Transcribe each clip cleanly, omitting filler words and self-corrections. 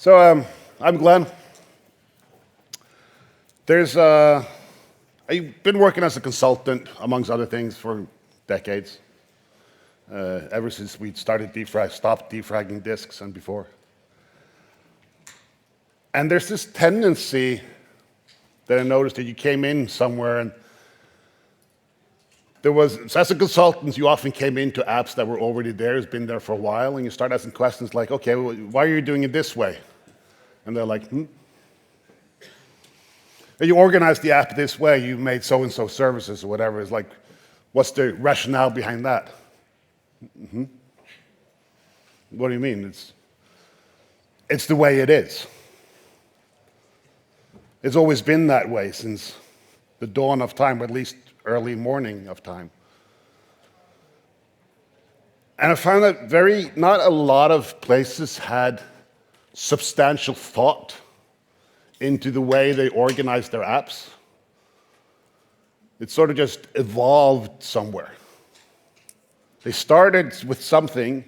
I'm Glenn. I've been working as a consultant, amongst other things, for decades. Ever since we stopped defragging disks and before. And there's this tendency that I noticed that you came in somewhere and so as a consultant, you often came into apps that were already there, has been there for a while, and you start asking questions like, okay, well, why are you doing it this way? And they're like, You organized the app this way, you made so-and-so services or whatever. It's like, what's the rationale behind that? What do you mean? It's the way it is. It's always been that way since the dawn of time, or at least early morning of time. And I found that not a lot of places had substantial thought into the way they organized their apps. It sort of just evolved somewhere. They started with something,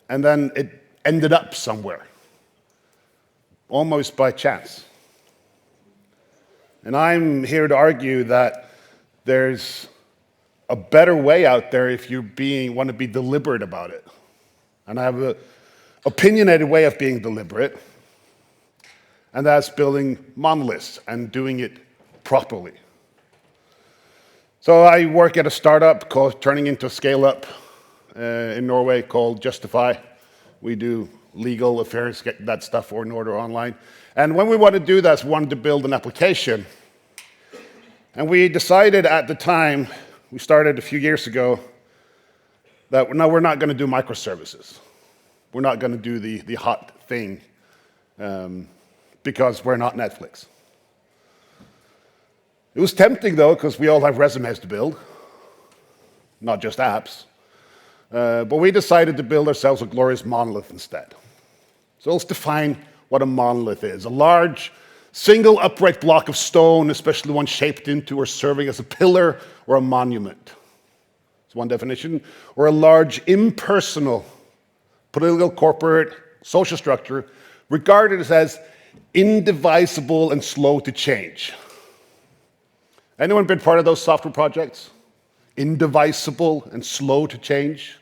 and then it ended up somewhere, almost by chance. And I'm here to argue that there's a better way out there if you want to be deliberate about it. And I have an opinionated way of being deliberate, and that's building monoliths and doing it properly. So I work at a startup turning into a scale-up in Norway called Justify. We do legal affairs, get that stuff in order online. And when we wanted to do that, we wanted to build an application. And we decided at the time, we started a few years ago, that no, we're not going to do microservices. We're not going to do the hot thing because we're not Netflix. It was tempting, though, because we all have resumes to build, not just apps. But we decided to build ourselves a glorious monolith instead. So let's define what a monolith is. A large, single upright block of stone, especially one shaped into or serving as a pillar or a monument. That's one definition. Or a large, impersonal, political, corporate, social structure, regarded as indivisible and slow to change. Anyone been part of those software projects? Indivisible and slow to change?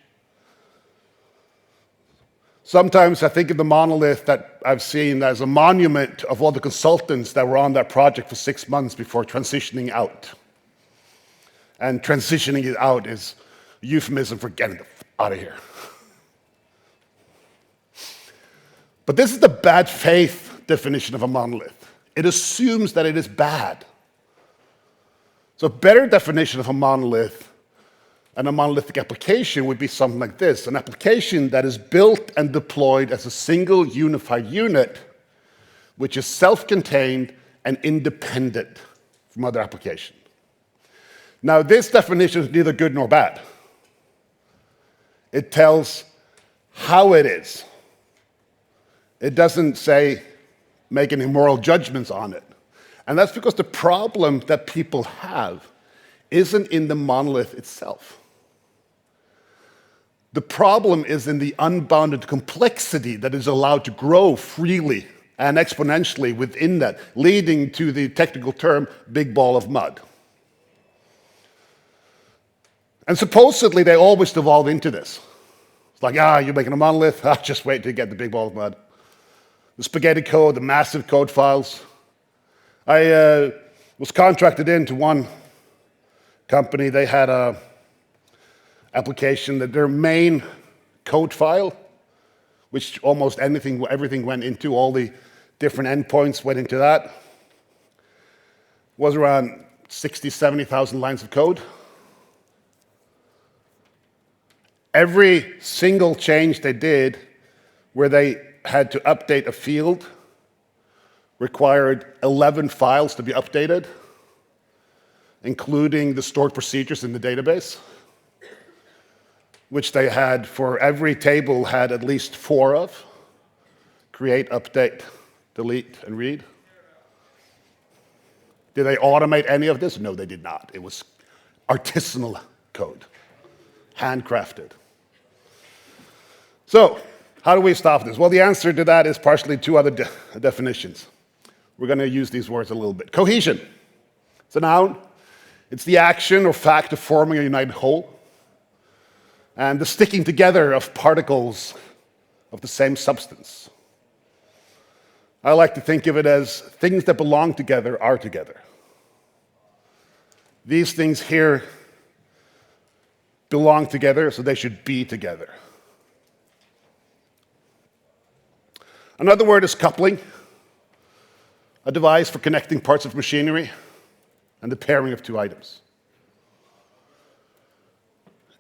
Sometimes I think of the monolith that I've seen as a monument of all the consultants that were on that project for 6 months before transitioning out. And transitioning it out is a euphemism for getting out of here. But this is the bad faith definition of a monolith. It assumes that it is bad. So a better definition of a monolith and a monolithic application would be something like this: an application that is built and deployed as a single unified unit, which is self-contained and independent from other applications. Now, this definition is neither good nor bad. It tells how it is. It doesn't say make any moral judgments on it. And that's because the problem that people have isn't in the monolith itself. The problem is in the unbounded complexity that is allowed to grow freely and exponentially within that, leading to the technical term, big ball of mud. And supposedly, they always devolve into this. It's like, you're making a monolith? Just wait till you get the big ball of mud. The spaghetti code, the massive code files. I was contracted into one company. They had an application that their main code file, which almost everything went into, all the different endpoints went into that, was around 60, 70,000 lines of code. Every single change they did where they had to update a field required 11 files to be updated, including the stored procedures in the database, which they had for every table had at least 4 of: create, update, delete, and read. Did they automate any of this? No, they did not. It was artisanal code, handcrafted. So How do we stop this? Well, the answer to that is partially two other definitions. We're going to use these words a little bit. Cohesion. It's a noun. It's the action or fact of forming a united whole. And the sticking together of particles of the same substance. I like to think of it as things that belong together are together. These things here belong together, so they should be together. Another word is coupling, a device for connecting parts of machinery and the pairing of two items.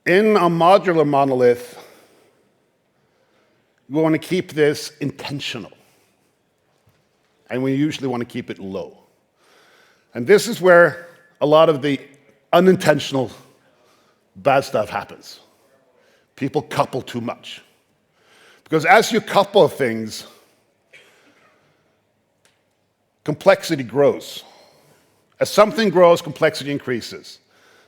In a modular monolith, we want to keep this intentional. And we usually want to keep it low. And this is where a lot of the unintentional bad stuff happens. People couple too much. Because as you couple things, complexity grows. As something grows, complexity increases.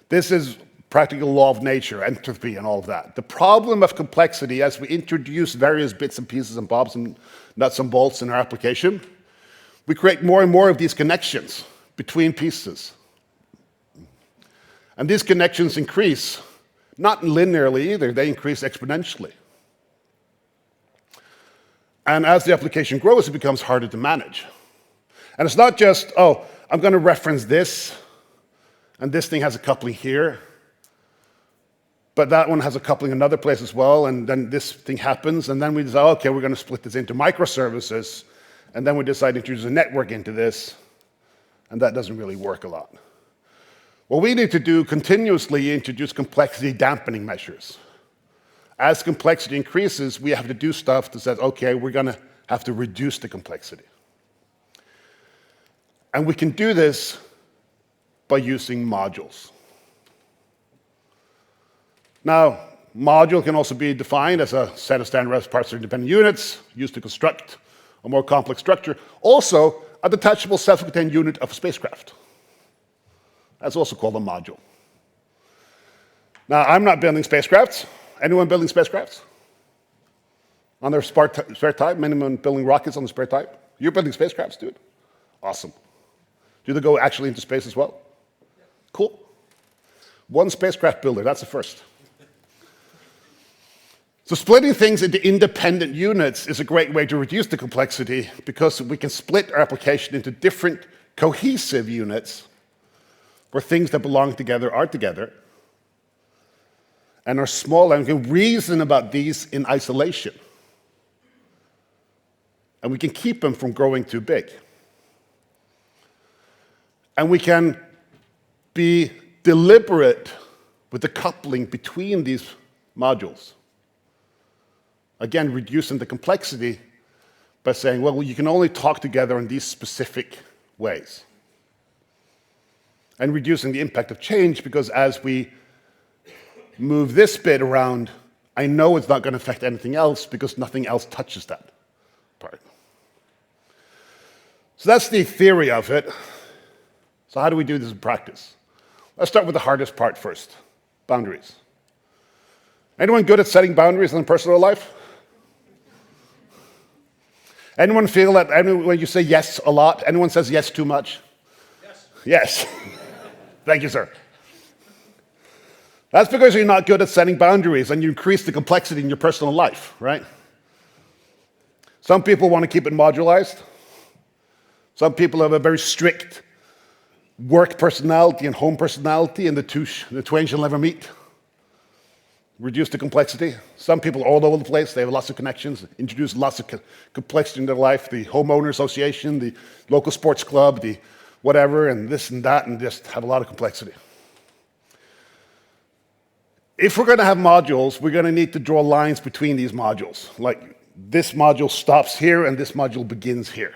This is practical law of nature, entropy and all of that. The problem of complexity, as we introduce various bits and pieces and bobs and nuts and bolts in our application, we create more and more of these connections between pieces. And these connections increase, not linearly either, they increase exponentially. And as the application grows, it becomes harder to manage. And it's not just, oh, I'm going to reference this, and this thing has a coupling here, but that one has a coupling in another place as well, and then this thing happens, and then we decide, okay, we're going to split this into microservices, and then we decide to introduce a network into this, and that doesn't really work a lot. What we need to do continuously introduce complexity dampening measures. As complexity increases, we have to do stuff that says, okay, we're going to have to reduce the complexity. And we can do this by using modules. Now, module can also be defined as a set of standardized parts or independent units used to construct a more complex structure. Also, a detachable self-contained unit of a spacecraft. That's also called a module. Now, I'm not building spacecrafts. Anyone building spacecrafts? On their spare type? Anyone building rockets on the spare type? You're building spacecrafts, dude? Awesome. Do they go actually into space as well? Cool. One spacecraft builder, that's the first. So splitting things into independent units is a great way to reduce the complexity because we can split our application into different cohesive units where things that belong together are together and are small, and we can reason about these in isolation. And we can keep them from growing too big. And we can be deliberate with the coupling between these modules. Again, reducing the complexity by saying, well, you can only talk together in these specific ways. And reducing the impact of change, because as we move this bit around, I know it's not going to affect anything else because nothing else touches that part. So that's the theory of it. So how do we do this in practice? Let's start with the hardest part first, boundaries. Anyone good at setting boundaries in personal life? Anyone feel that when you say yes a lot, anyone says yes too much? Yes. Yes. Thank you, sir. That's because you're not good at setting boundaries and you increase the complexity in your personal life, right? Some people want to keep it modularized. Some people have a very strict work personality and home personality, and the twain shall never meet. Reduce the complexity. Some people are all over the place. They have lots of connections, introduce lots of complexity in their life. The homeowner association, the local sports club, the whatever, and this and that, and just have a lot of complexity. If we're going to have modules, we're going to need to draw lines between these modules. Like this module stops here and this module begins here.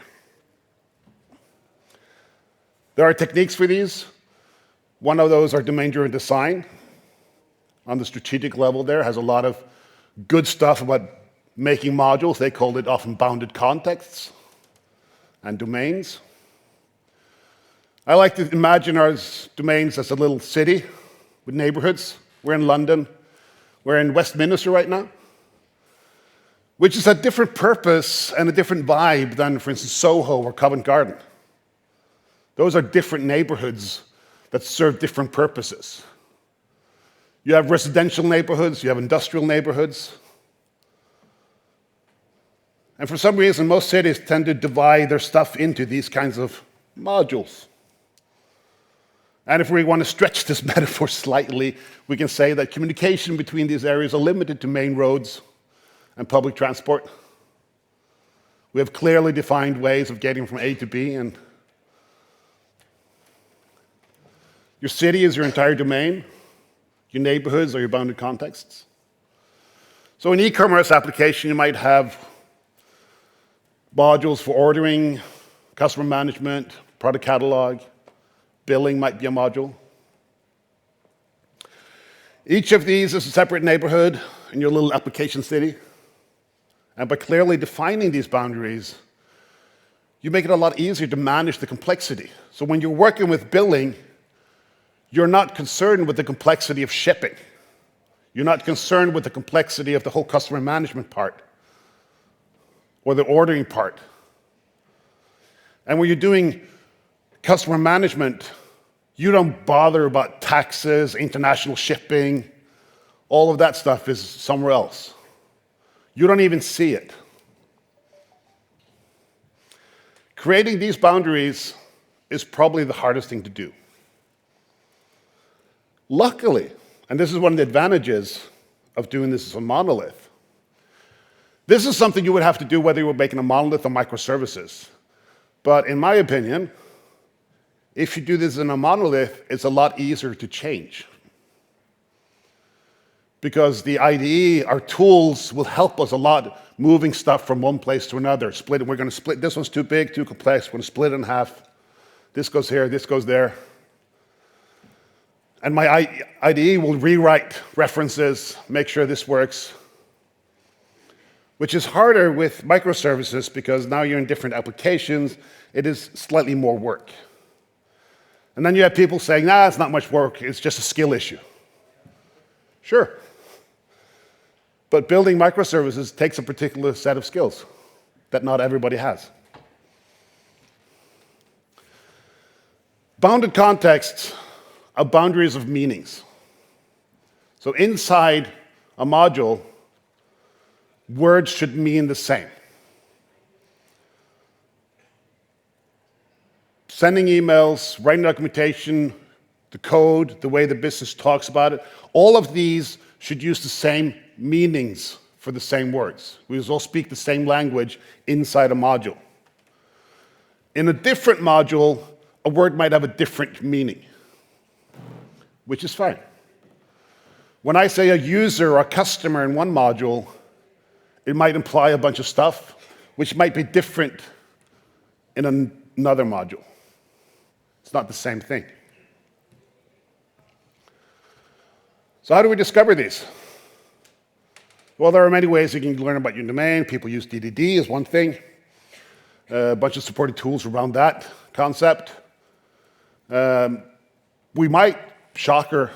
There are techniques for these. One of those are domain-driven design. On the strategic level there, has a lot of good stuff about making modules. They call it often bounded contexts and domains. I like to imagine our domains as a little city with neighborhoods. We're in London. We're in Westminster right now. which is a different purpose and a different vibe than, for instance, Soho or Covent Garden. Those are different neighborhoods that serve different purposes. You have residential neighborhoods, you have industrial neighborhoods. And for some reason, most cities tend to divide their stuff into these kinds of modules. And if we want to stretch this metaphor slightly, we can say that communication between these areas are limited to main roads and public transport. We have clearly defined ways of getting from A to B, and your city is your entire domain. Your neighborhoods are your bounded contexts. So in e-commerce application, you might have modules for ordering, customer management, product catalog, billing might be a module. Each of these is a separate neighborhood in your little application city. And by clearly defining these boundaries, you make it a lot easier to manage the complexity. So when you're working with billing, you're not concerned with the complexity of shipping. You're not concerned with the complexity of the whole customer management part or the ordering part. And when you're doing customer management, you don't bother about taxes, international shipping. All of that stuff is somewhere else. You don't even see it. Creating these boundaries is probably the hardest thing to do. Luckily, and this is one of the advantages of doing this as a monolith, this is something you would have to do whether you were making a monolith or microservices. But in my opinion, if you do this in a monolith, it's a lot easier to change. Because the IDE, our tools, will help us a lot moving stuff from one place to another. We're going to split, this one's too big, too complex, we're going to split it in half. This goes here, this goes there. And my IDE will rewrite references, make sure this works, which is harder with microservices because now you're in different applications. It is slightly more work. And then you have people saying, nah, it's not much work, it's just a skill issue. Sure. But building microservices takes a particular set of skills that not everybody has. Bounded contexts are boundaries of meanings. So inside a module, words should mean the same. Sending emails, writing documentation, the code, the way the business talks about it, all of these should use the same meanings for the same words. We all speak the same language inside a module. In a different module, a word might have a different meaning, which is fine. When I say a user or a customer in one module, it might imply a bunch of stuff, which might be different in another module. It's not the same thing. So how do we discover these? Well, there are many ways you can learn about your domain. People use DDD as one thing. A bunch of supported tools around that concept. We might, shocker,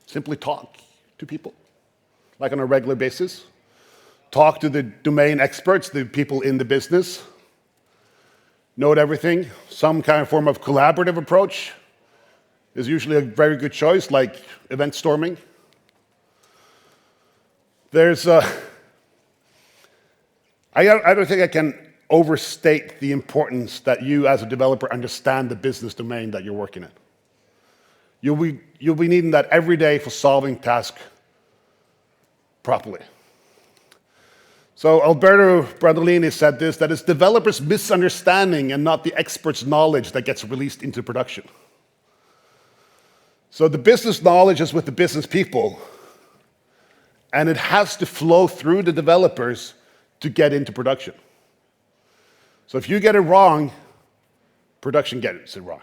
simply talk to people, like on a regular basis. Talk to the domain experts, the people in the business. Note everything. Some kind of form of collaborative approach is usually a very good choice, like event storming. There's I don't think I can overstate the importance that you as a developer understand the business domain that you're working in. You'll be needing that every day for solving tasks properly. So Alberto Bradolini said this, that it's developers' misunderstanding and not the expert's knowledge that gets released into production. So the business knowledge is with the business people, and it has to flow through the developers to get into production. So if you get it wrong, production gets it wrong.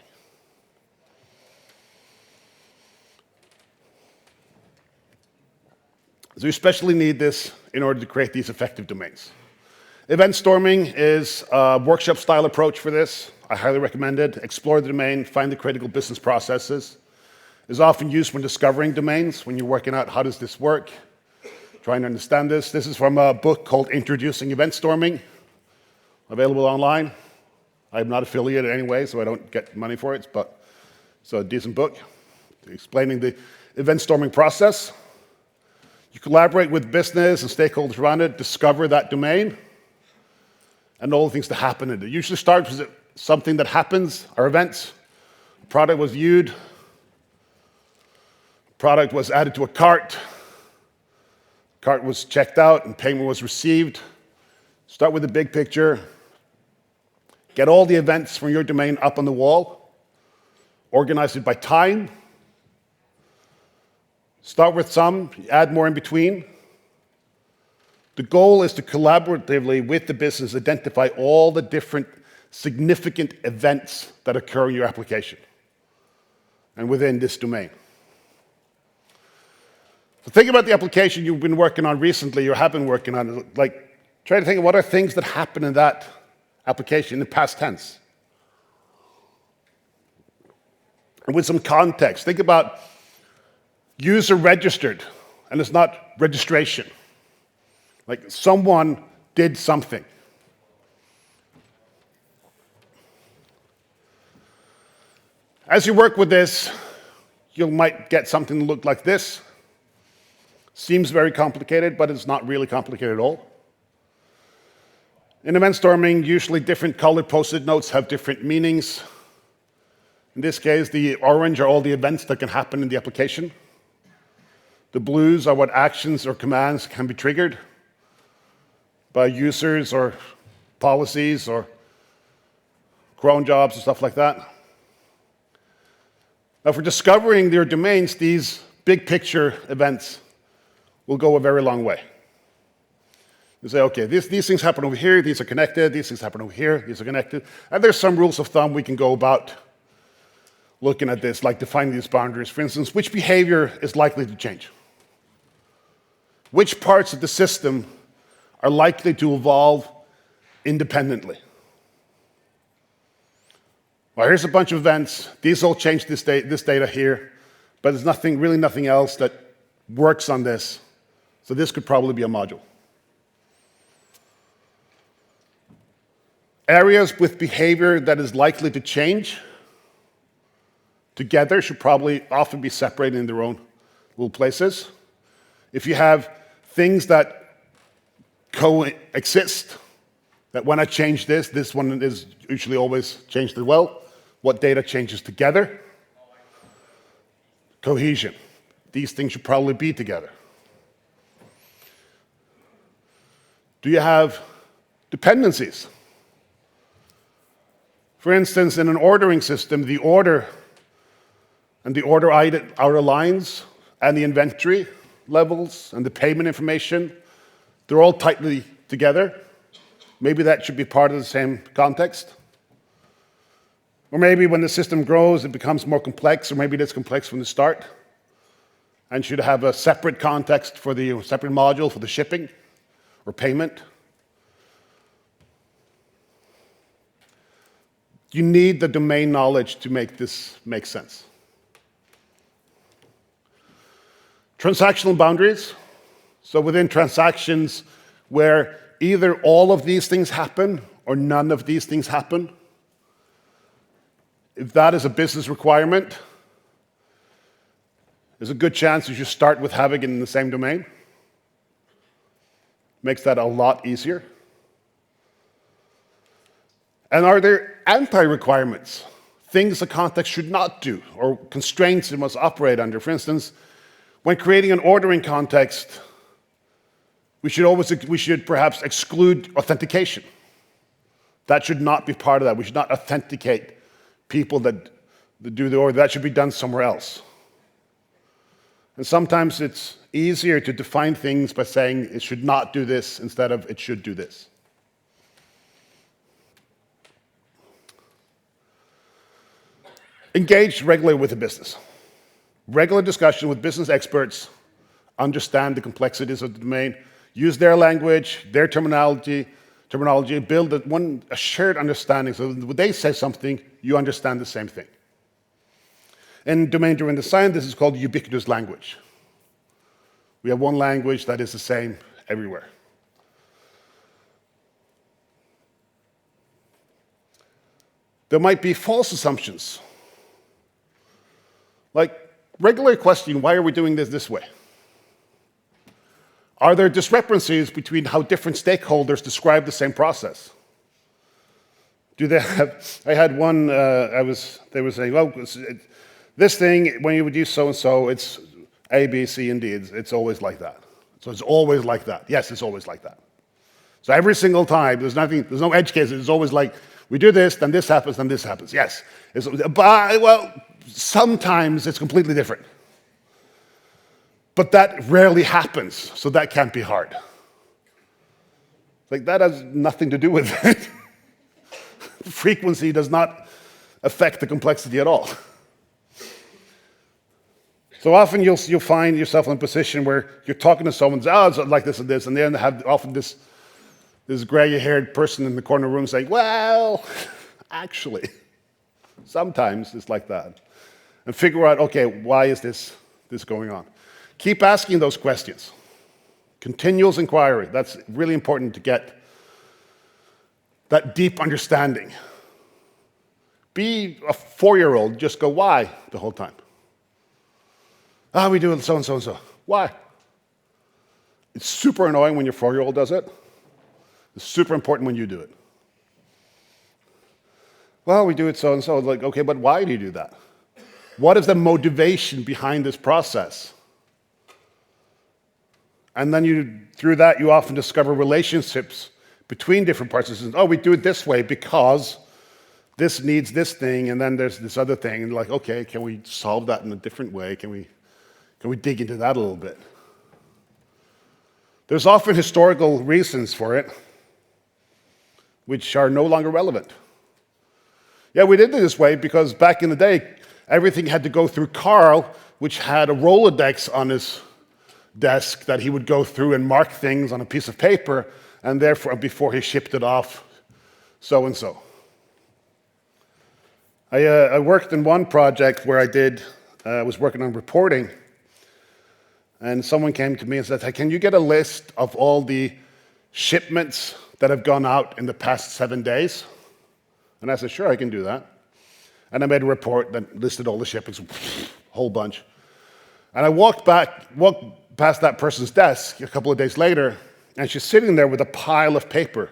So you especially need this in order to create these effective domains. Event storming is a workshop-style approach for this. I highly recommend it. Explore the domain, find the critical business processes. It's often used when discovering domains, when you're working out how does this work. trying to understand this. This is from a book called Introducing Event Storming, available online. I'm not affiliated anyway, so I don't get money for it, but it's a decent book explaining the event storming process. You collaborate with business and stakeholders around it, discover that domain, and all the things that happen in it. It usually starts with something that happens, or events. A product was viewed, product was added to a cart was checked out, and payment was received. Start with the big picture. Get all the events from your domain up on the wall. Organize it by time. Start with some, add more in between. The goal is to collaboratively with the business identify all the different significant events that occur in your application and within this domain. So think about the application you've been working on recently or have been working on. Like, try to think of what are things that happen in that application in the past tense. And with some context, think about user registered, and it's not registration. Like someone did something. As you work with this, you might get something to look like this. Seems very complicated, but it's not really complicated at all. In event storming, usually different colored post-it notes have different meanings. In this case, the orange are all the events that can happen in the application. The blues are what actions or commands can be triggered by users or policies or cron jobs and stuff like that. Now, for discovering your domains, these big picture events will go a very long way. You say, okay, these things happen over here, these are connected, these things happen over here, these are connected. And there's some rules of thumb we can go about looking at this, like defining these boundaries. For instance, which behavior is likely to change? Which parts of the system are likely to evolve independently? Well, here's a bunch of events. These all change this data here, but there's really nothing else that works on this. So this could probably be a module. Areas with behavior that is likely to change together should probably often be separated in their own little places. If you have things that coexist, that when I change this, this one is usually always changed as well. What data changes together? Cohesion. These things should probably be together. Do you have dependencies? For instance, in an ordering system, the order and the order outer lines and the inventory levels and the payment information, they're all tightly together. Maybe that should be part of the same context. Or maybe when the system grows, it becomes more complex, or maybe it's complex from the start and should have a separate context for the separate module for the shipping or payment. You need the domain knowledge to make this make sense. Transactional boundaries. So within transactions where either all of these things happen or none of these things happen, if that is a business requirement, there's a good chance you should start with having it in the same domain. Makes that a lot easier. And are there anti-requirements? Things the context should not do, or constraints it must operate under. For instance, when creating an ordering context, we should perhaps exclude authentication. That should not be part of that. We should not authenticate people that do the order. That should be done somewhere else. And sometimes it's easier to define things by saying it should not do this instead of it should do this. Engage regularly with the business. Regular discussion with business experts, understand the complexities of the domain, use their language, their terminology, build a shared understanding so that when they say something, you understand the same thing. In domain-driven design, this is called ubiquitous language. We have one language that is the same everywhere. There might be false assumptions. Like, regular question, why are we doing this way? Are there discrepancies between how different stakeholders describe the same process? Do they have, I had one, they were saying, well, this thing, when you would use so-and-so, it's A, B, C, and D. It's always like that. So it's always like that. Yes, it's always like that. So every single time, there's no edge cases. It's always like, we do this, then this happens, then this happens. Yes. Well, sometimes it's completely different. But that rarely happens, so that can't be hard. Like, that has nothing to do with it. Frequency does not affect the complexity at all. So often you'll find yourself in a position where you're talking to someone, oh, it's like this and this, and then they have often this gray-haired person in the corner of the room saying, well, actually, sometimes it's like that. And figure out, okay, why is this going on? Keep asking those questions. Continuous inquiry, that's really important to get that deep understanding. Be a 4-year-old, just go, why, the whole time. Ah, we do it so and so and so. Why? It's super annoying when your 4-year-old does it. It's super important when you do it. Well, we do it so and so. Like, okay, but why do you do that? What is the motivation behind this process? And then through that, you often discover relationships between different parts of the system. Oh, we do it this way because this needs this thing, and then there's this other thing. And like, okay, can we solve that in a different way? Can we dig into that a little bit? There's often historical reasons for it, which are no longer relevant. Yeah, we did it this way because back in the day, everything had to go through Carl, which had a Rolodex on his desk that he would go through and mark things on a piece of paper, and therefore, before he shipped it off, so and so. I worked in one project where I was working on reporting, and someone came to me and said, hey, can you get a list of all the shipments that have gone out in the past 7 days? And I said, sure, I can do that. And I made a report that listed all the shipments, a whole bunch. And I walked past that person's desk a couple of days later, and she's sitting there with a pile of paper,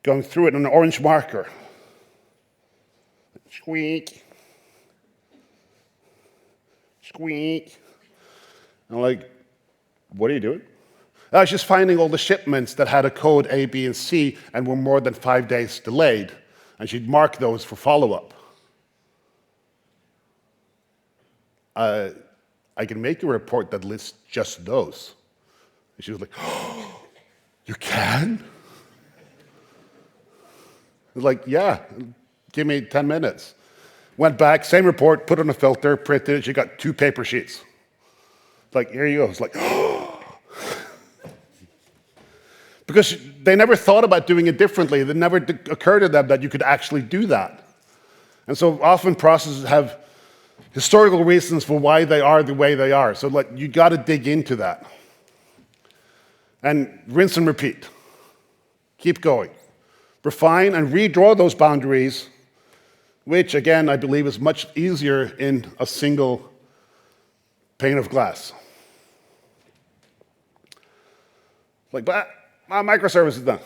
going through it in an orange marker. Squeak. Squeak. I'm like, what are you doing? I was just finding all the shipments that had a code A, B, and C and were more than 5 days delayed, and she'd mark those for follow-up. I can make a report that lists just those. And she was like, oh, you can? I was like, yeah, give me 10 minutes. Went back, same report, put on a filter, printed it, she got 2 paper sheets. Like, here you go. It's like, oh. Because they never thought about doing it differently. It never occurred to them that you could actually do that. And so often processes have historical reasons for why they are the way they are. So like, you got to dig into that. And rinse and repeat. Keep going. Refine and redraw those boundaries, which, again, I believe is much easier in a single pane of glass. Like, but my microservice is done.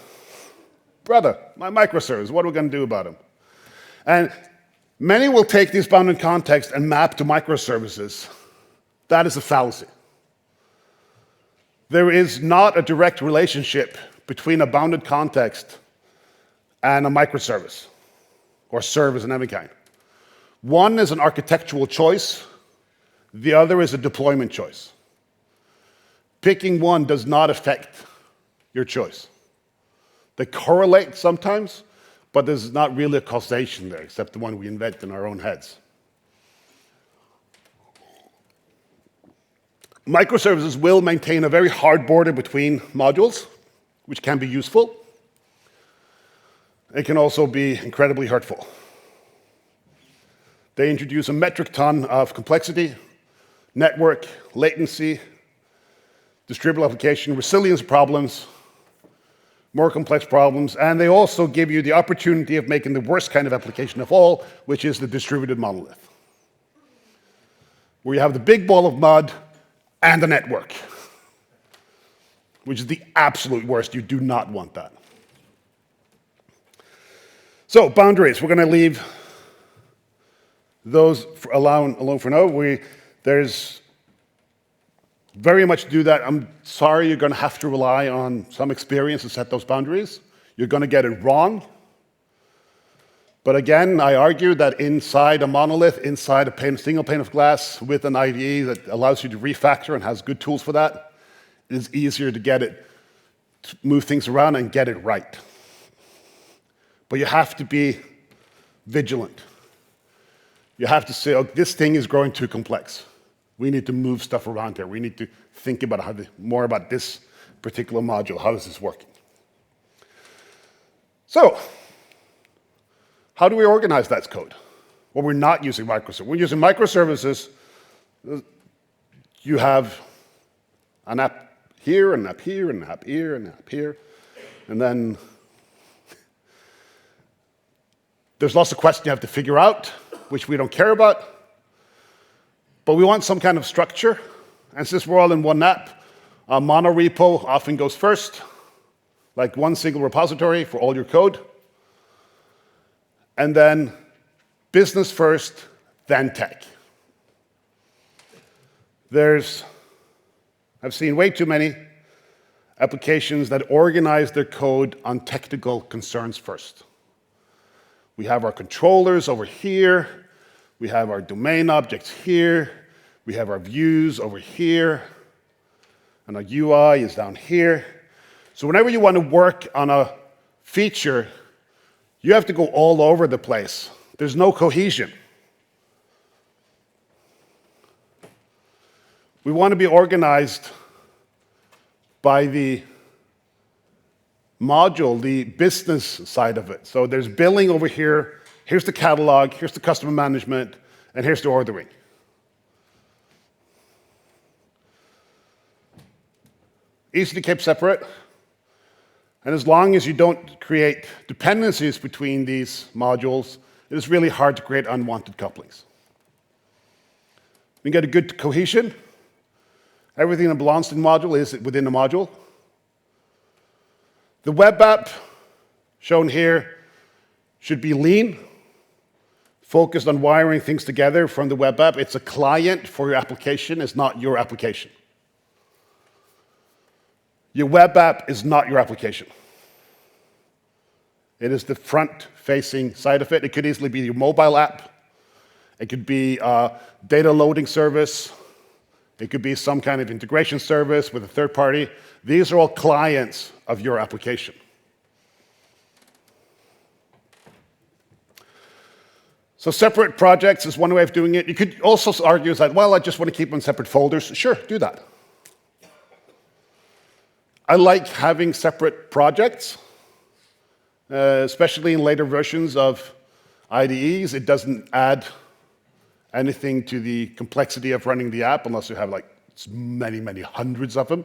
Brother, my microservice, what are we going to do about them? And many will take these bounded context and map to microservices. That is a fallacy. There is not a direct relationship between a bounded context and a microservice, or service in any kind. One is an architectural choice, the other is a deployment choice. Picking one does not affect your choice. They correlate sometimes, but there's not really a causation there, except the one we invent in our own heads. Microservices will maintain a very hard border between modules, which can be useful. It can also be incredibly hurtful. They introduce a metric ton of complexity, network, latency. distributed application, resilience problems, more complex problems, and they also give you the opportunity of making the worst kind of application of all, which is the distributed monolith, where you have the big ball of mud and the network, which is the absolute worst. You do not want that. So, boundaries. We're going to leave those alone for now. There's very much to do that. I'm sorry, you're going to have to rely on some experience to set those boundaries. You're going to get it wrong. But again, I argue that inside a monolith, inside a single pane of glass with an IDE that allows you to refactor and has good tools for that, it is easier to get it, to move things around and get it right. But you have to be vigilant. You have to say, oh, this thing is growing too complex. We need to move stuff around here. We need to think about more about this particular module. How is this working? So, how do we organize that code? Well, we're not using microservices. We're using microservices. You have an app here, an app here, an app here, an app here, and then there's lots of questions you have to figure out, which we don't care about. But we want some kind of structure. And since we're all in one app, a monorepo often goes first, like one single repository for all your code. And then business first, then tech. I've seen way too many applications that organize their code on technical concerns first. We have our controllers over here. We have our domain objects here. We have our views over here. And our UI is down here. So whenever you want to work on a feature, you have to go all over the place. There's no cohesion. We want to be organized by the module, the business side of it. So there's billing over here, here's the catalog, here's the customer management, and here's the ordering. Easy to keep separate. And as long as you don't create dependencies between these modules, it is really hard to create unwanted couplings. We get a good cohesion. Everything that belongs to the module is within the module. The web app, shown here, should be lean, focused on wiring things together from the web app. It's a client for your application, it's not your application. Your web app is not your application. It is the front-facing side of it. It could easily be your mobile app. It could be a data loading service. It could be some kind of integration service with a third party. These are all clients of your application. So separate projects is one way of doing it. You could also argue that, well, I just want to keep them in separate folders. Sure, do that. I like having separate projects, especially in later versions of IDEs. It doesn't add anything to the complexity of running the app unless you have like many, many hundreds of them.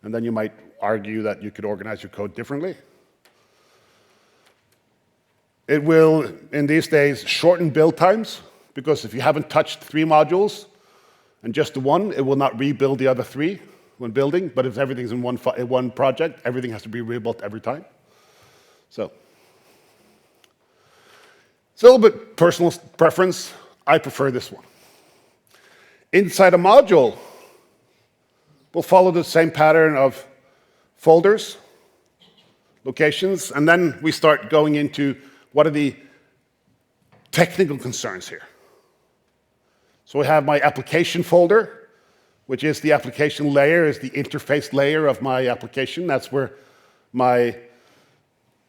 And then you might argue that you could organize your code differently. It will, in these days, shorten build times, because if you haven't touched 3 modules and just the one, it will not rebuild the other 3 when building. But if everything's in one project, everything has to be rebuilt every time. So it's a little bit personal preference. I prefer this one. Inside a module, we'll follow the same pattern of folders, locations, and then we start going into what are the technical concerns here. So we have my application folder, which is the application layer, is the interface layer of my application. That's where my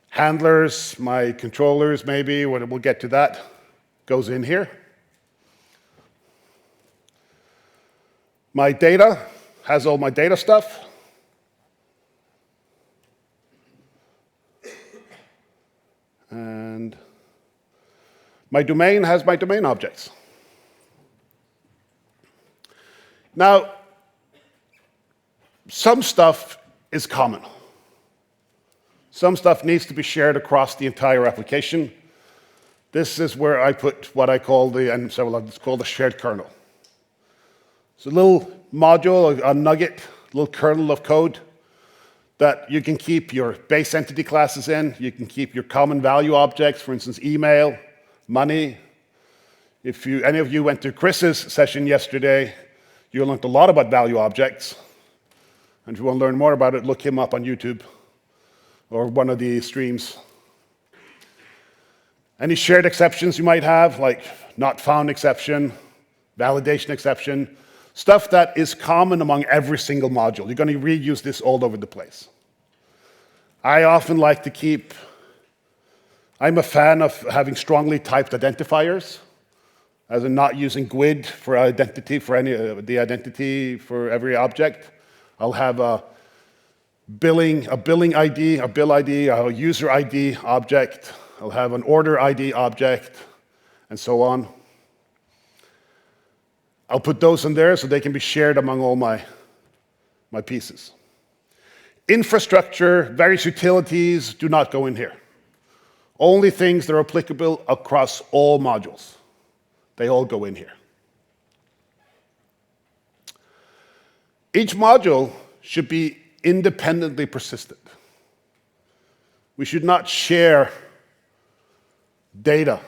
handlers, my controllers maybe, we'll get to that, goes in here. My data has all my data stuff. And my domain has my domain objects. Now, some stuff is common. Some stuff needs to be shared across the entire application. This is where I put what I call it's called the shared kernel. It's a little module, a nugget, a little kernel of code that you can keep your base entity classes in. You can keep your common value objects, for instance, email, money. If any of you went to Chris's session yesterday, you learned a lot about value objects. And if you want to learn more about it, look him up on YouTube or one of the streams. Any shared exceptions you might have, like not found exception, validation exception, stuff that is common among every single module. You're going to reuse this all over the place. I often like to keep, I'm a fan of having strongly typed identifiers, as in not using GUID for identity for the identity for every object. I'll have a billing ID, a bill ID, a user ID object. I'll have an order ID object, and so on. I'll put those in there so they can be shared among all my pieces. Infrastructure, various utilities do not go in here. Only things that are applicable across all modules. They all go in here. Each module should be independently persistent. We should not share data.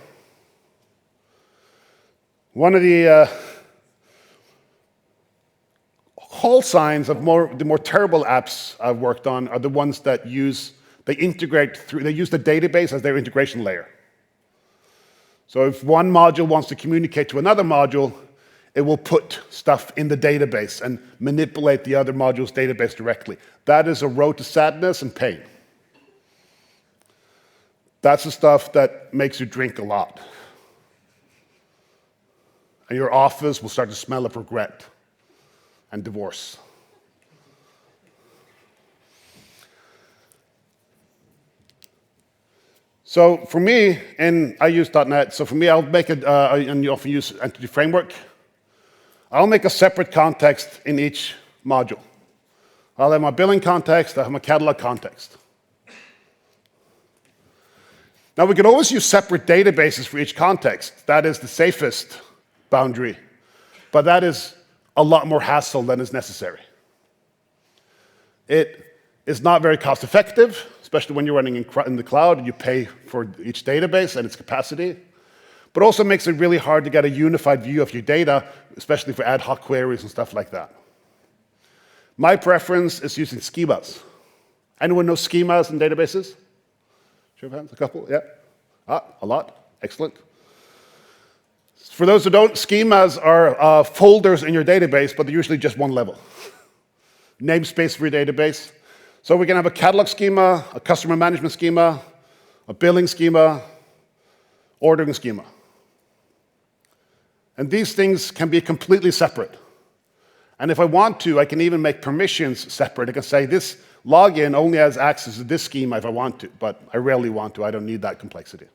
One of the call signs of the more terrible apps I've worked on are the ones that they use the database as their integration layer. So if one module wants to communicate to another module, it will put stuff in the database and manipulate the other module's database directly. That is a road to sadness and pain. That's the stuff that makes you drink a lot. And your office will start to smell of regret and divorce. So for me, and I use .NET, so for me, I'll make it, and you often use Entity Framework. I'll make a separate context in each module. I'll have my billing context, I'll have my catalog context. Now, we can always use separate databases for each context. That is the safest boundary, but that is a lot more hassle than is necessary. It is not very cost effective, especially when you're running in the cloud and you pay for each database and its capacity, but also makes it really hard to get a unified view of your data, especially for ad hoc queries and stuff like that. My preference is using schemas. Anyone know schemas in databases? Show of hands, a couple, yeah? A lot, excellent. For those who don't, schemas are folders in your database, but they're usually just one level. Namespace for your database. So we can have a catalog schema, a customer management schema, a billing schema, ordering schema. And these things can be completely separate. And if I want to, I can even make permissions separate. I can say this login only has access to this schema if I want to, but I rarely want to. I don't need that complexity.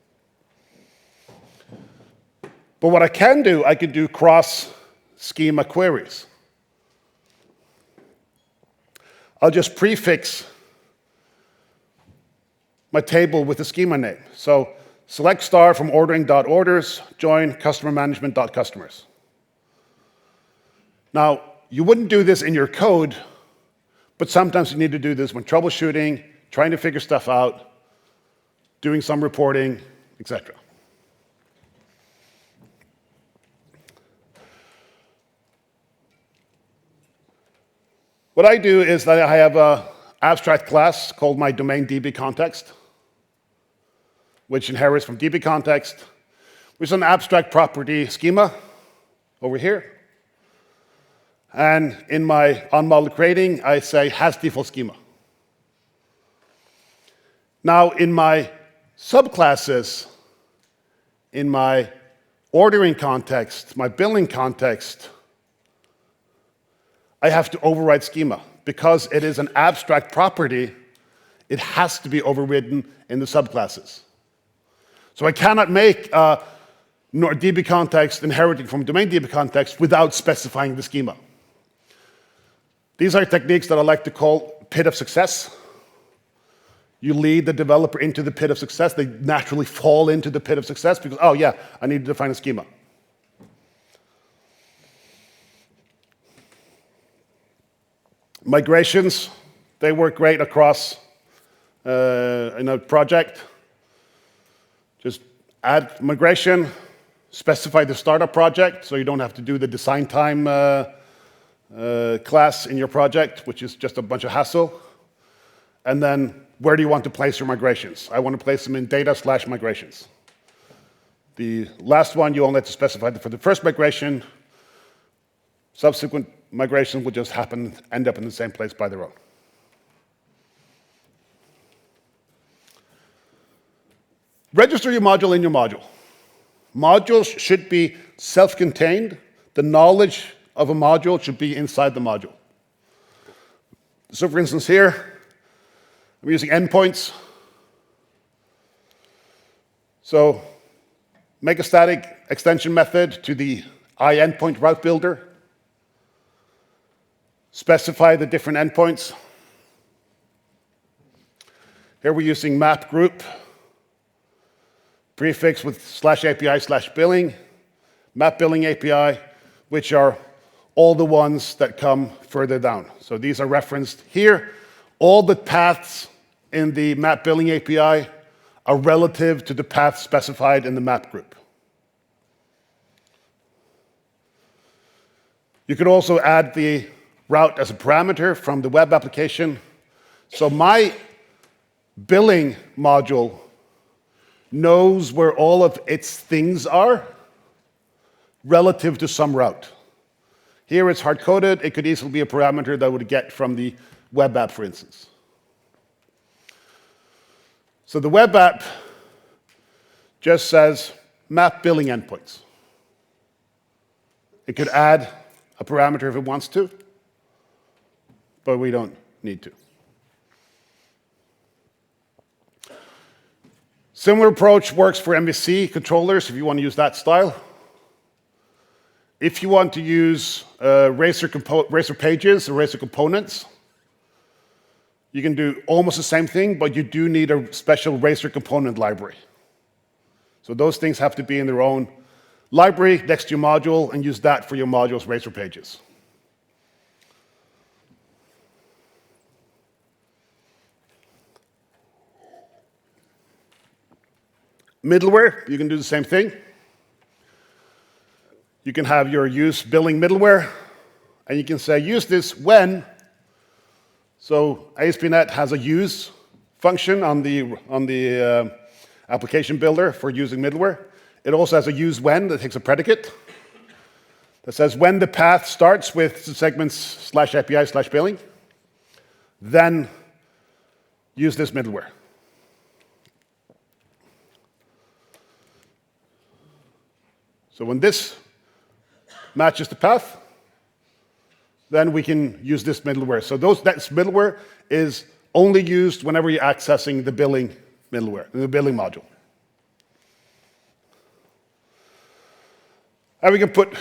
But what I can do cross-schema queries. I'll just prefix my table with the schema name. So select star from ordering.orders, join customer management.customers. Now, you wouldn't do this in your code, but sometimes you need to do this when troubleshooting, trying to figure stuff out, doing some reporting, etc. What I do is that I have an abstract class called my domain DB context, which inherits from DB context, which is an abstract property schema over here. And in my on-model creating, I say has default schema. Now, in my subclasses, in my ordering context, my billing context, I have to override schema. Because it is an abstract property, it has to be overridden in the subclasses. So I cannot make DB context inheriting from domain DB context without specifying the schema. These are techniques that I like to call pit of success. You lead the developer into the pit of success. They naturally fall into the pit of success because, oh yeah, I need to define a schema. Migrations, they work great across in a project. Just add migration, specify the startup project, so you don't have to do the design time class in your project, which is just a bunch of hassle. And then, where do you want to place your migrations? I want to place them in data/migrations. The last one, you only have to specify for the first migration. Subsequent migrations will just end up in the same place by their own. Register your module in your module. Modules should be self-contained. The knowledge of a module should be inside the module. So for instance here, I'm using endpoints. So make a static extension method to the iEndpoint route builder. Specify the different endpoints. Here we're using map group, prefix with /API/billing, map billing API, which are all the ones that come further down. So these are referenced here. All the paths in the map billing API are relative to the path specified in the map group. You could also add the route as a parameter from the web application. So my billing module knows where all of its things are relative to some route. Here it's hard-coded. It could easily be a parameter that would get from the web app, for instance. So the web app just says map billing endpoints. It could add a parameter if it wants to, but we don't need to. Similar approach works for MVC controllers if you want to use that style. If you want to use Razor pages or Razor components, you can do almost the same thing, but you do need a special Razor component library. So those things have to be in their own library next to your module, and use that for your module's Razor pages. Middleware, you can do the same thing. You can have your use billing middleware, and you can say use this when. So ASP.NET has a use function on the application builder for using middleware. It also has a use when that takes a predicate that says when the path starts with the segments /API/billing, then use this middleware. So when this matches the path, then we can use this middleware. So that middleware is only used whenever you're accessing the billing middleware, the billing module. And we can put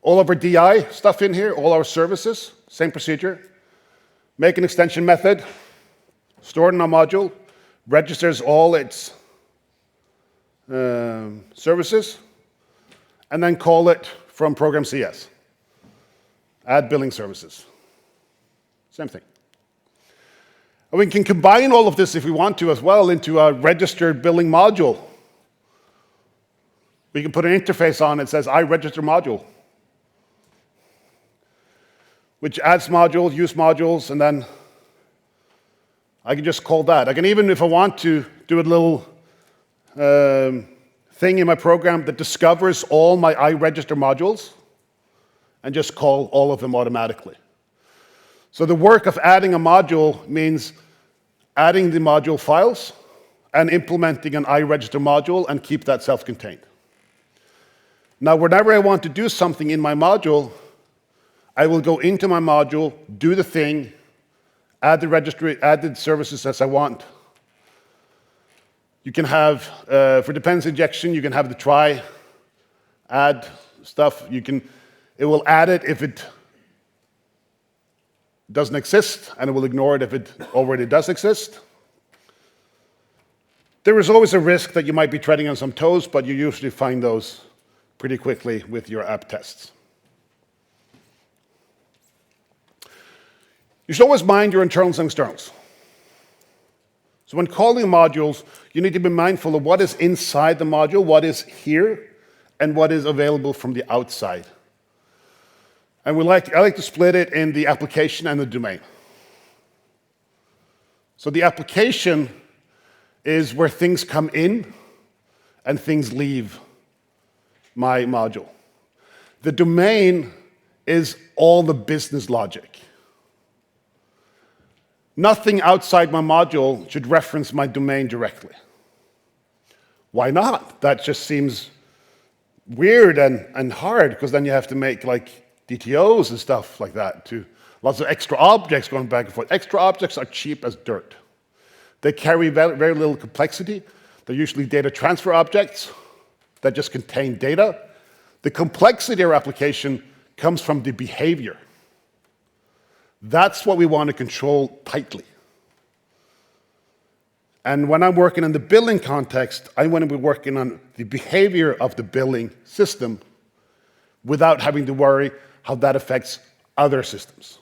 all of our DI stuff in here, all our services, same procedure. Make an extension method, store it in our module, registers all its services, and then call it from program CS. Add billing services. Same thing. And we can combine all of this, if we want to, as well, into a registered billing module. We can put an interface on it that says, I register module, which adds modules, use modules, and then I can just call that. I can even, if I want to, do a little thing in my program that discovers all my iRegister modules and just call all of them automatically. So the work of adding a module means adding the module files and implementing an iRegister module and keep that self-contained. Now, whenever I want to do something in my module, I will go into my module, do the thing, add the registry, add the services as I want. You can have, for dependency injection, you can have the try, add stuff. It will add it if it doesn't exist, and it will ignore it if it already does exist. There is always a risk that you might be treading on some toes, but you usually find those pretty quickly with your app tests. You should always mind your internals and externals. So when calling modules, you need to be mindful of what is inside the module, what is here, and what is available from the outside. And I like to split it in the application and the domain. So the application is where things come in and things leave my module. The domain is all the business logic. Nothing outside my module should reference my domain directly. Why not? That just seems weird and hard, because then you have to make like DTOs and stuff like that too. Lots of extra objects going back and forth. Extra objects are cheap as dirt. They carry very little complexity. They're usually data transfer objects that just contain data. The complexity of our application comes from the behavior. That's what we want to control tightly. And when I'm working in the billing context, I want to be working on the behavior of the billing system without having to worry how that affects other systems.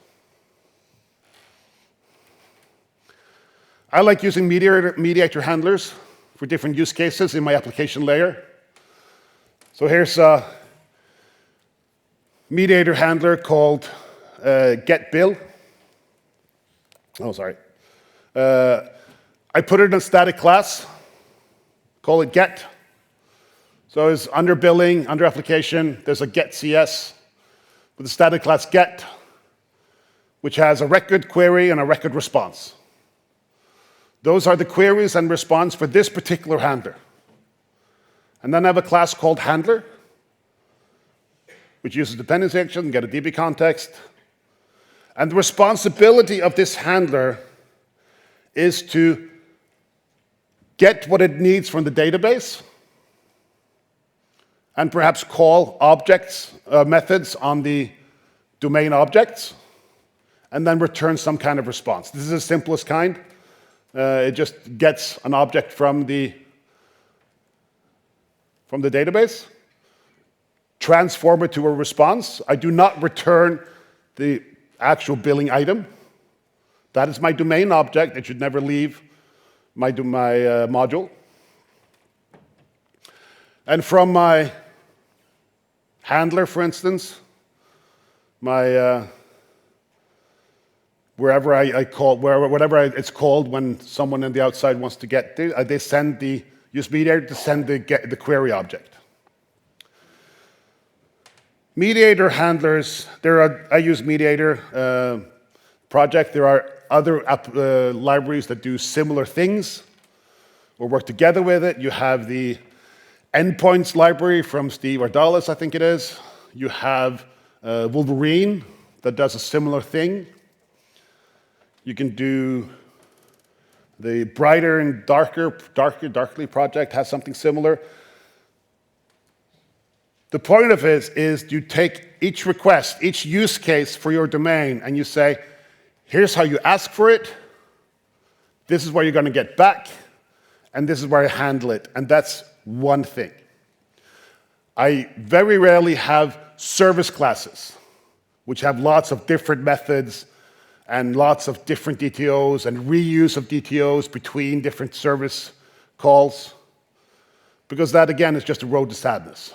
I like using mediator handlers for different use cases in my application layer. So here's a mediator handler called getBill. Oh, sorry. I put it in a static class, call it get. So it's under billing, under application, there's a getCS with the static class get, which has a record query and a record response. Those are the queries and response for this particular handler. And then I have a class called handler, which uses dependency action and get a DB context. And the responsibility of this handler is to get what it needs from the database and perhaps call objects, methods on the domain objects, and then return some kind of response. This is the simplest kind. It just gets an object from the database, transform it to a response. I do not return the actual billing item. That is my domain object. It should never leave my module. And from my handler, for instance, my wherever whatever it's called when someone on the outside wants to get there, they send use mediator to send the query object. Mediator handlers, I use mediator project. There are other libraries that do similar things or work together with it. You have the endpoints library from Steve Ardalis, I think it is. You have Wolverine that does a similar thing. You can do the brighter and darkly project has something similar. The point of it is you take each request, each use case for your domain, and you say, here's how you ask for it, this is where you're going to get back, and this is where I handle it, and that's one thing. I very rarely have service classes, which have lots of different methods and lots of different DTOs and reuse of DTOs between different service calls, because that, again, is just a road to sadness.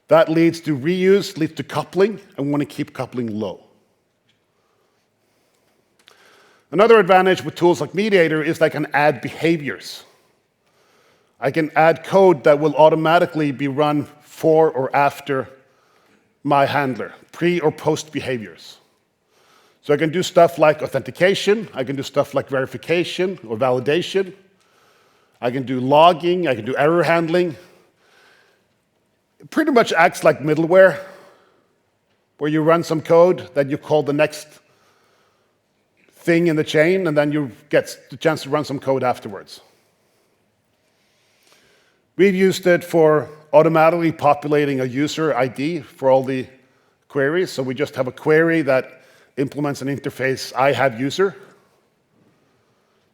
That leads to reuse, leads to coupling, and we want to keep coupling low. Another advantage with tools like Mediator is that I can add behaviors. I can add code that will automatically be run for or after my handler, pre or post behaviors. So I can do stuff like authentication, I can do stuff like verification or validation, I can do logging, I can do error handling. It pretty much acts like middleware, where you run some code, then you call the next thing in the chain, and then you get the chance to run some code afterwards. We've used it for automatically populating a user ID for all the queries. So we just have a query that implements an interface I have user,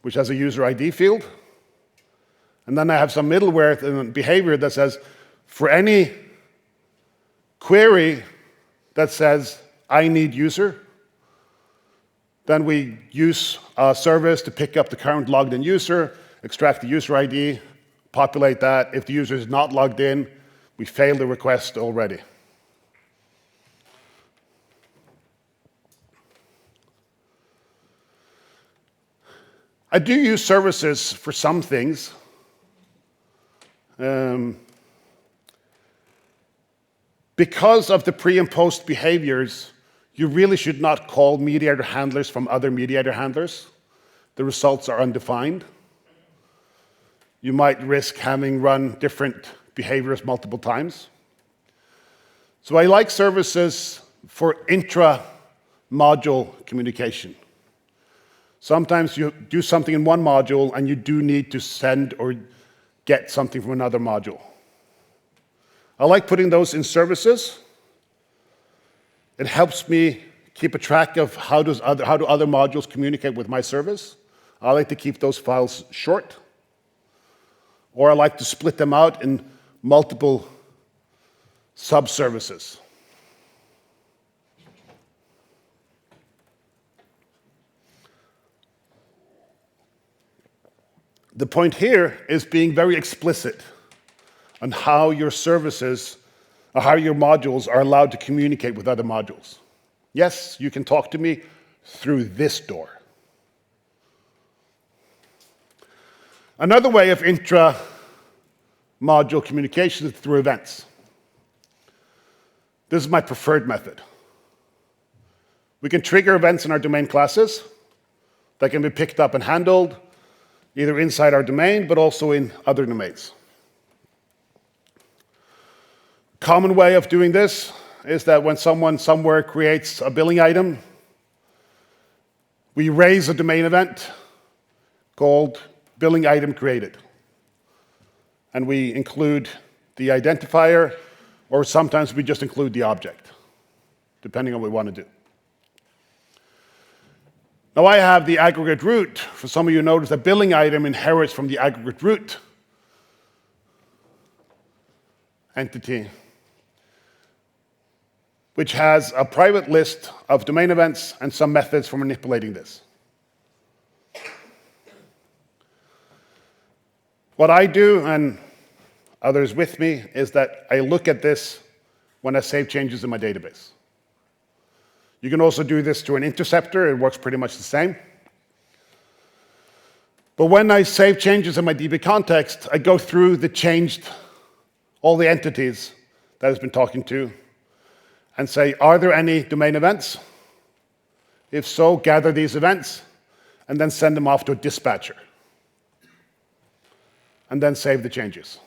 which has a user ID field. And then I have some middleware and behavior that says, for any query that says, I need user, then we use a service to pick up the current logged in user, extract the user ID, populate that. If the user is not logged in, we fail the request already. I do use services for some things. Because of the pre and post behaviors, you really should not call mediator handlers from other mediator handlers. The results are undefined. You might risk having run different behaviors multiple times. So I like services for intra-module communication. Sometimes you do something in one module and you do need to send or get something from another module. I like putting those in services. It helps me keep a track of how do other modules communicate with my service. I like to keep those files short, or I like to split them out in multiple sub-services. The point here is being very explicit on how your services, or how your modules are allowed to communicate with other modules. Yes, you can talk to me through this door. Another way of intra-module communication is through events. This is my preferred method. We can trigger events in our domain classes that can be picked up and handled either inside our domain, but also in other domains. Common way of doing this is that when someone somewhere creates a billing item, we raise a domain event called billing item created. And we include the identifier, or sometimes we just include the object, depending on what we want to do. Now I have the aggregate root. For some of you notice that billing item inherits from the aggregate root entity, which has a private list of domain events and some methods for manipulating this. What I do, and others with me, is that I look at this when I save changes in my database. You can also do this through an interceptor. It works pretty much the same. But when I save changes in my DB context, I go through all the entities that I've been talking to, and say, are there any domain events? If so, gather these events, and then send them off to a dispatcher. And then save the changes.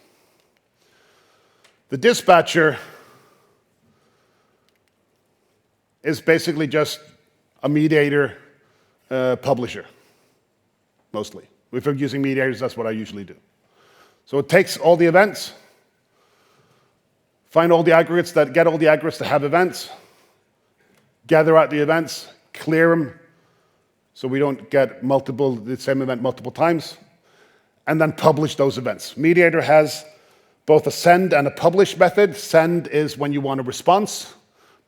The dispatcher is basically just a mediator publisher, mostly. If we're using mediators, that's what I usually do. So it takes all the events, find all the aggregates get all the aggregates that have events, gather out the events, clear them so we don't get the same event multiple times, and then publish those events. Mediator has both a send and a publish method. Send is when you want a response.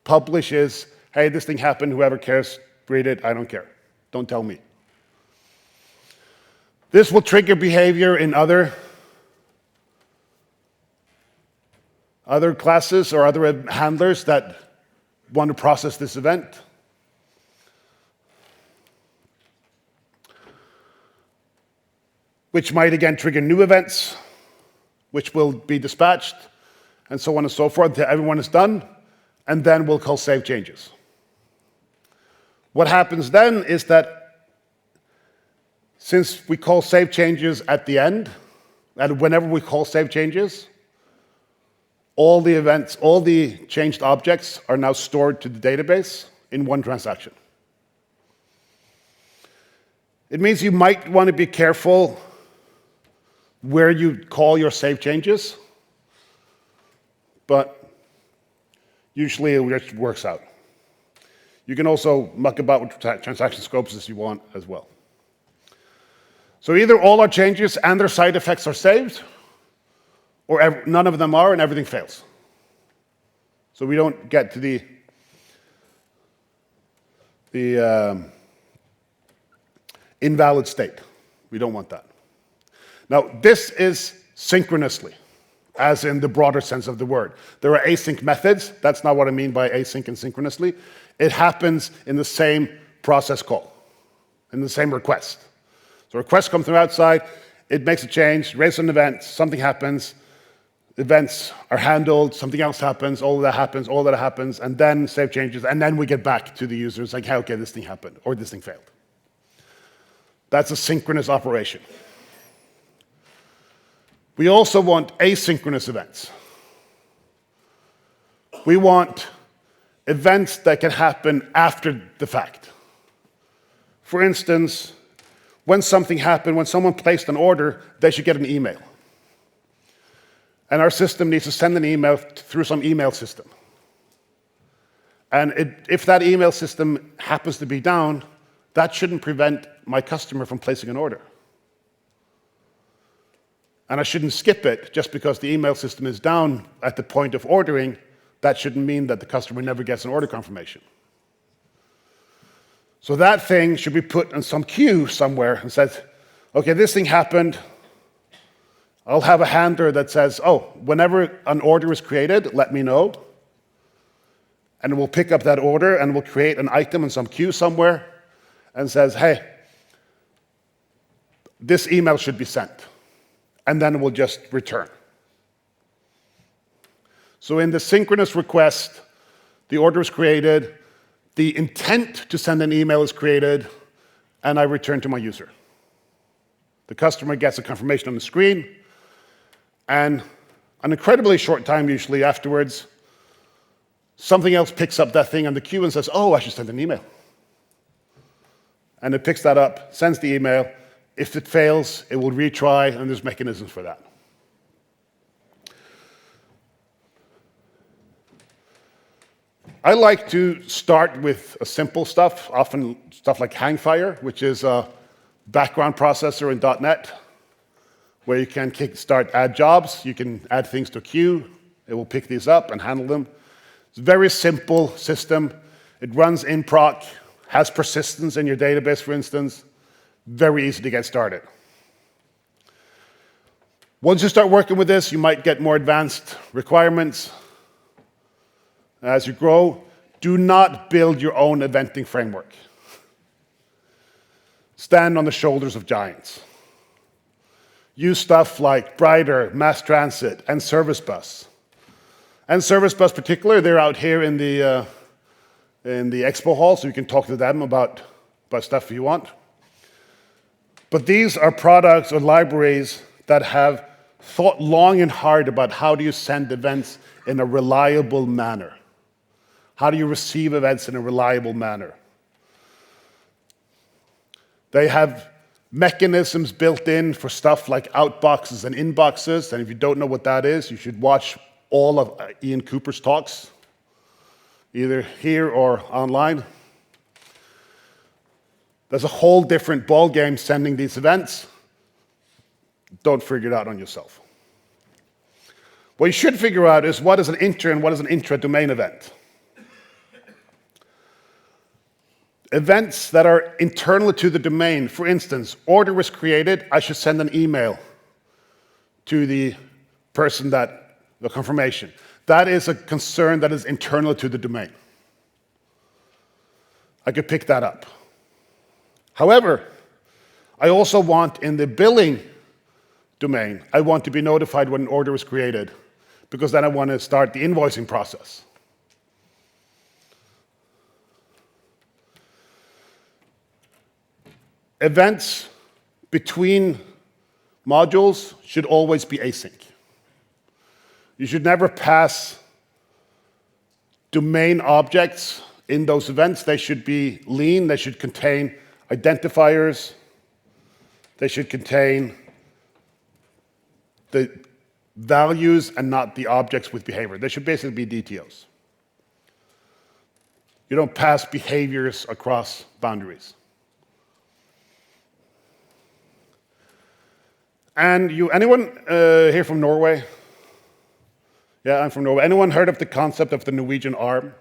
Publish is, hey, this thing happened, whoever cares, read it, I don't care. Don't tell me. This will trigger behavior in other classes or other handlers that want to process this event. Which might again trigger new events, which will be dispatched, and so on and so forth until everyone is done, and then we'll call save changes. What happens then is that since we call save changes at the end, and whenever we call save changes, all the events, all the changed objects are now stored to the database in one transaction. It means you might want to be careful where you call your save changes. but usually it just works out. You can also muck about with transaction scopes as you want as well. So either all our changes and their side effects are saved, or none of them are and everything fails. So we don't get to the invalid state. We don't want that. Now, this is synchronously, as in the broader sense of the word. There are async methods. That's not what I mean by async and synchronously. It happens in the same process call, in the same request. So a request comes from outside, it makes a change, raises an event, something happens, events are handled, something else happens, all that happens, and then save changes, and then we get back to the users like, hey, okay, this thing happened, or this thing failed. That's a synchronous operation. We also want asynchronous events. We want events that can happen after the fact. For instance, when something happened, when someone placed an order, they should get an email. And our system needs to send an email through some email system. And if that email system happens to be down, that shouldn't prevent my customer from placing an order. And I shouldn't skip it just because the email system is down at the point of ordering. That shouldn't mean that the customer never gets an order confirmation. So that thing should be put in some queue somewhere and says, okay, this thing happened. I'll have a handler that says, oh, whenever an order is created, let me know. And we'll pick up that order and we'll create an item in some queue somewhere and says, hey, this email should be sent. And then we'll just return. So in the synchronous request, the order is created, the intent to send an email is created, and I return to my user. The customer gets a confirmation on the screen, and an incredibly short time usually afterwards, something else picks up that thing on the queue and says, oh, I should send an email. And it picks that up, sends the email. If it fails, it will retry, and there's mechanisms for that. I like to start with a simple stuff, often stuff like Hangfire, which is a background processor in .NET, where you can add jobs, you can add things to a queue, it will pick these up and handle them. It's a very simple system. It runs in proc, has persistence in your database, for instance. Very easy to get started. Once you start working with this, you might get more advanced requirements. As you grow, do not build your own eventing framework. Stand on the shoulders of giants. Use stuff like Brighter, Mass Transit, and Service Bus. And Service Bus particular, they're out here in the expo hall, so you can talk to them about stuff you want. But these are products or libraries that have thought long and hard about how do you send events in a reliable manner. How do you receive events in a reliable manner? They have mechanisms built in for stuff like outboxes and inboxes, and if you don't know what that is, you should watch all of Ian Cooper's talks, either here or online. There's a whole different ballgame sending these events. Don't figure it out on yourself. What you should figure out is what is an inter and what is an intra-domain event. Events that are internal to the domain, for instance, order was created, I should send an email to the person the confirmation. That is a concern that is internal to the domain. I could pick that up. However, I also want in the billing domain, I want to be notified when an order was created, because then I want to start the invoicing process. Events between modules should always be async. You should never pass domain objects in those events. They should be lean, they should contain identifiers, they should contain the values and not the objects with behavior. They should basically be DTOs. You don't pass behaviors across boundaries. And anyone here from Norway? Yeah, I'm from Norway. Anyone heard of the concept of the Norwegian arm?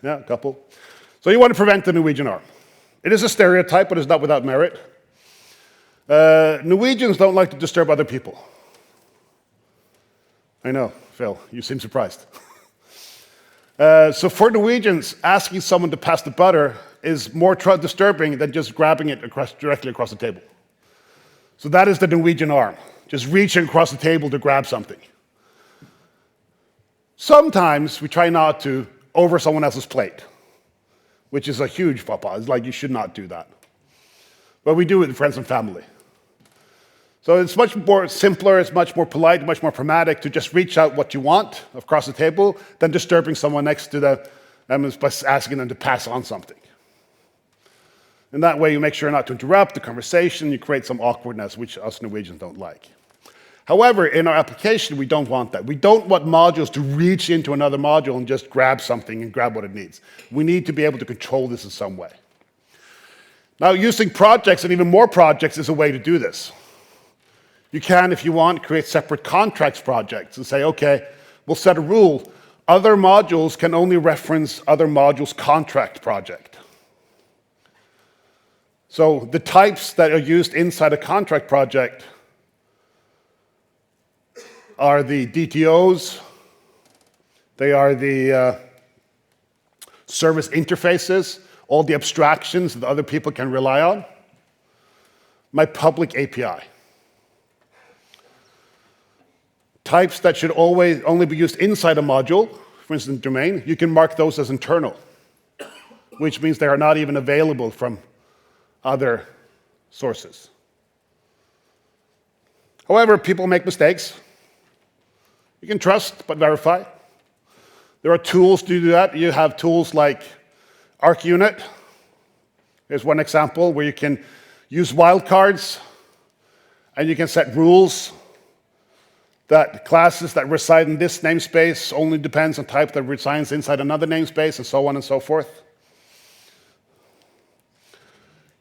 Yeah, a couple. So you want to prevent the Norwegian arm. It is a stereotype, but it's not without merit. Norwegians don't like to disturb other people. I know, Phil, you seem surprised. So for Norwegians, asking someone to pass the butter is more disturbing than just grabbing it directly across the table. So that is the Norwegian arm, just reaching across the table to grab something. Sometimes we try not to over someone else's plate, which is a huge faux pas. It's like you should not do that. But we do it with friends and family. So it's much more simpler, it's much more polite, much more pragmatic to just reach out what you want across the table than disturbing someone next to them by asking them to pass on something. In that way, you make sure not to interrupt the conversation, you create some awkwardness, which us Norwegians don't like. However, in our application, we don't want that. We don't want modules to reach into another module and just grab something and grab what it needs. We need to be able to control this in some way. Now, using projects and even more projects is a way to do this. You can, if you want, create separate contracts projects and say, okay, we'll set a rule. Other modules can only reference other modules' contract project. So the types that are used inside a contract project are the DTOs, they are the service interfaces, all the abstractions that other people can rely on, my public API. Types that should always only be used inside a module, for instance, domain, you can mark those as internal, which means they are not even available from other sources. However, people make mistakes. You can trust but verify. There are tools to do that. You have tools like ArcUnit. Here's one example where you can use wildcards and you can set rules that classes that reside in this namespace only depends on type that resides inside another namespace, and so on and so forth.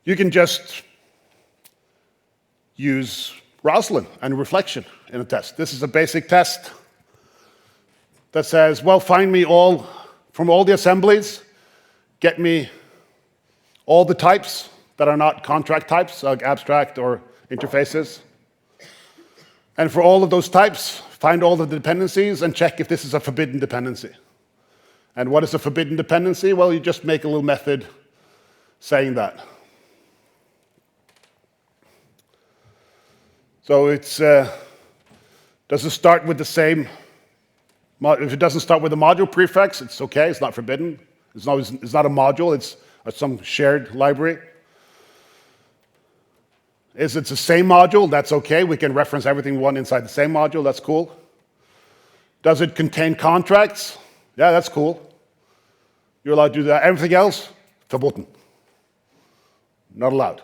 You can just use Roslyn and reflection in a test. This is a basic test that says, well, find me from all the assemblies, get me all the types that are not contract types, like abstract or interfaces. And for all of those types, find all the dependencies and check if this is a forbidden dependency. And what is a forbidden dependency? Well, you just make a little method saying that. So it's does it start with the same? If it doesn't start with a module prefix, it's okay. It's not forbidden. It's not a module. It's some shared library. Is it the same module? That's okay. We can reference everything one inside the same module. That's cool. Does it contain contracts? Yeah, that's cool. You're allowed to do that. Everything else, verboten. Not allowed.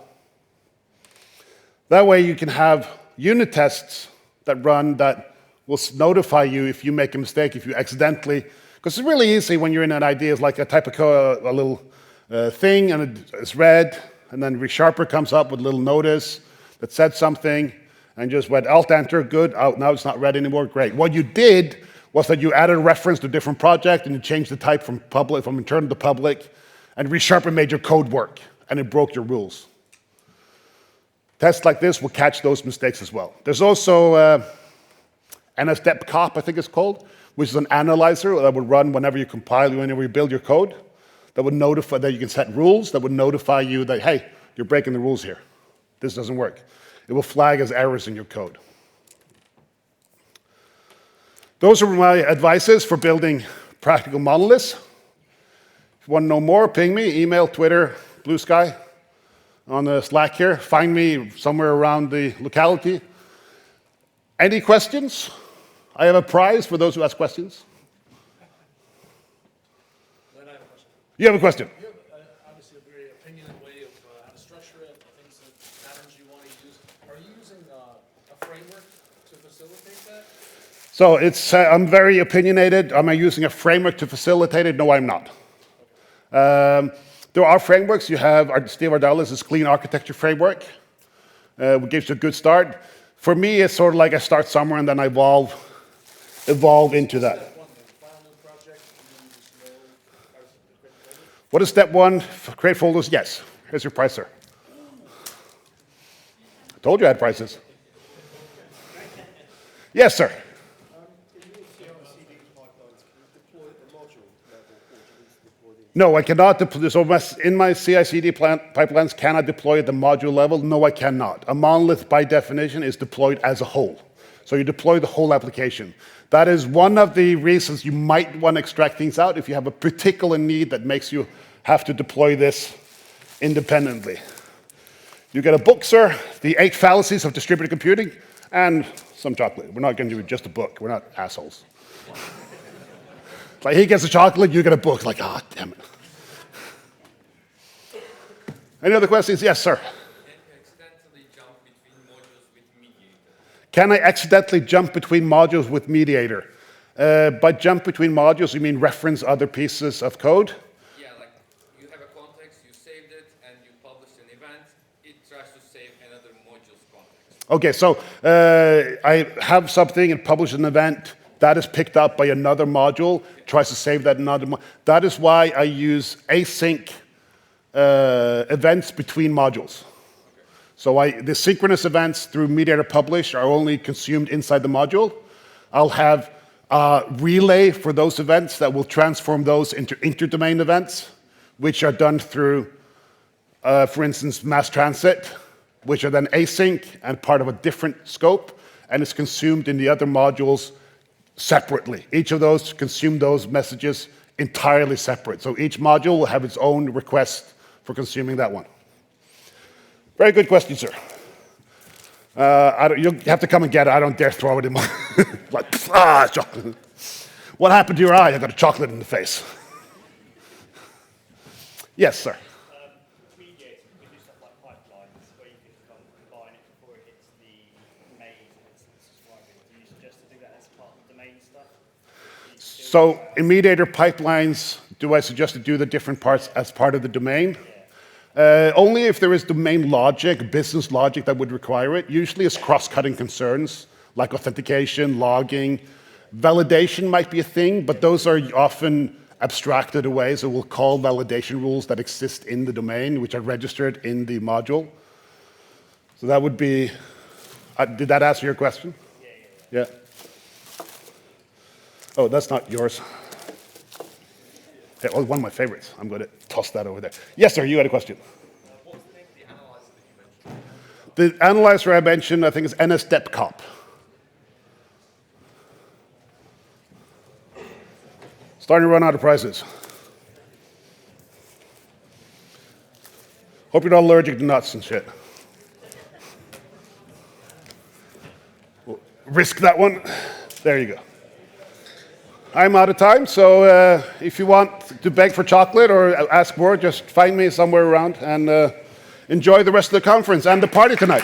That way you can have unit tests that run that will notify you if you make a mistake, if you accidentally, because it's really easy when you're in an idea, it's like a type of code, a little thing, and it's red, and then resharper comes up with a little notice that said something, and just went Alt-Enter, good, oh, now it's not red anymore, great. What you did was that you added a reference to a different project, and you changed the type from internal to public, and resharper made your code work, and it broke your rules. Tests like this will catch those mistakes as well. There's also NSDEP-COP, I think it's called, which is an analyzer that would run whenever you compile, whenever you build your code, that would notify that you can set rules that would notify you that, hey, you're breaking the rules here. This doesn't work. It will flag as errors in your code. Those are my advices for building practical monoliths. If you want to know more, ping me, email, Twitter, Blue Sky, on the Slack here. Find me somewhere around the locality. Any questions? I have a prize for those who ask questions. Then I have a question. You have a question? You have obviously a very opinionated way of how to structure it, the things that patterns you want to use. Are you using a framework to So I'm very opinionated. Am I using a framework to facilitate it? No, I'm not. There are frameworks. You have Steve Ardala's Clean Architecture Framework, which gives you a good start. For me, it's sort of like I start somewhere and then I evolve into that. What is step one? Create folders? Yes. Here's your price, sir. I told you I had prices. Yes, sir. No, I cannot deploy. So in my CI/CD pipelines, can I deploy at the module level? No, I cannot. A monolith, by definition, is deployed as a whole. So you deploy the whole application. That is one of the reasons you might want to extract things out if you have a particular need that makes you have to deploy this independently. You get a book, sir, The 8 Fallacies of Distributed Computing, and some chocolate. We're not going to do just a book. We're not assholes. Like he gets a chocolate, you get a book. Like, ah, damn it. Any other questions? Yes, sir. Can I accidentally jump between modules with mediator? By jump between modules, you mean reference other pieces of code? Yeah, like you have a context, you saved it, and you publish an event. It tries to save another module's context. Okay, so I have something and publish an event. That is picked up by another module, tries to save that another module. That is why I use async events between modules. So the synchronous events through mediator publish are only consumed inside the module. I'll have a relay for those events that will transform those into interdomain events, which are done through, for instance, mass transit, which are then async and part of a different scope, and it's consumed in the other modules separately. Each of those consume those messages entirely separate. So each module will have its own request for consuming that one. Very good question, sir. You have to come and get it. I don't dare throw it in my... like, chocolate. What happened to your eye? I got a chocolate in the face. Yes, sir. Mediator, we do stuff like pipelines where you can combine it before it hits the main instance. Do you suggest to do that as part of the main stuff? So in mediator pipelines, do I suggest to do the different parts as part of the domain? Only if there is domain logic, business logic that would require it. Usually it's cross-cutting concerns like authentication, logging. Validation might be a thing, but those are often abstracted away, so we'll call validation rules that exist in the domain, which are registered in the module. So that would be, did that answer your question? Yeah. Oh, that's not yours. Hey, one of my favorites. I'm going to toss that over there. Yes, sir, you had a question. What was the name of the analyzer that you mentioned? The analyzer I mentioned, I think, is NSDepCop. Starting to run out of prices. Hope you're not allergic to nuts and shit. Risk that one. There you go. I'm out of time, so if you want to beg for chocolate or ask more, just find me somewhere around and enjoy the rest of the conference and the party tonight.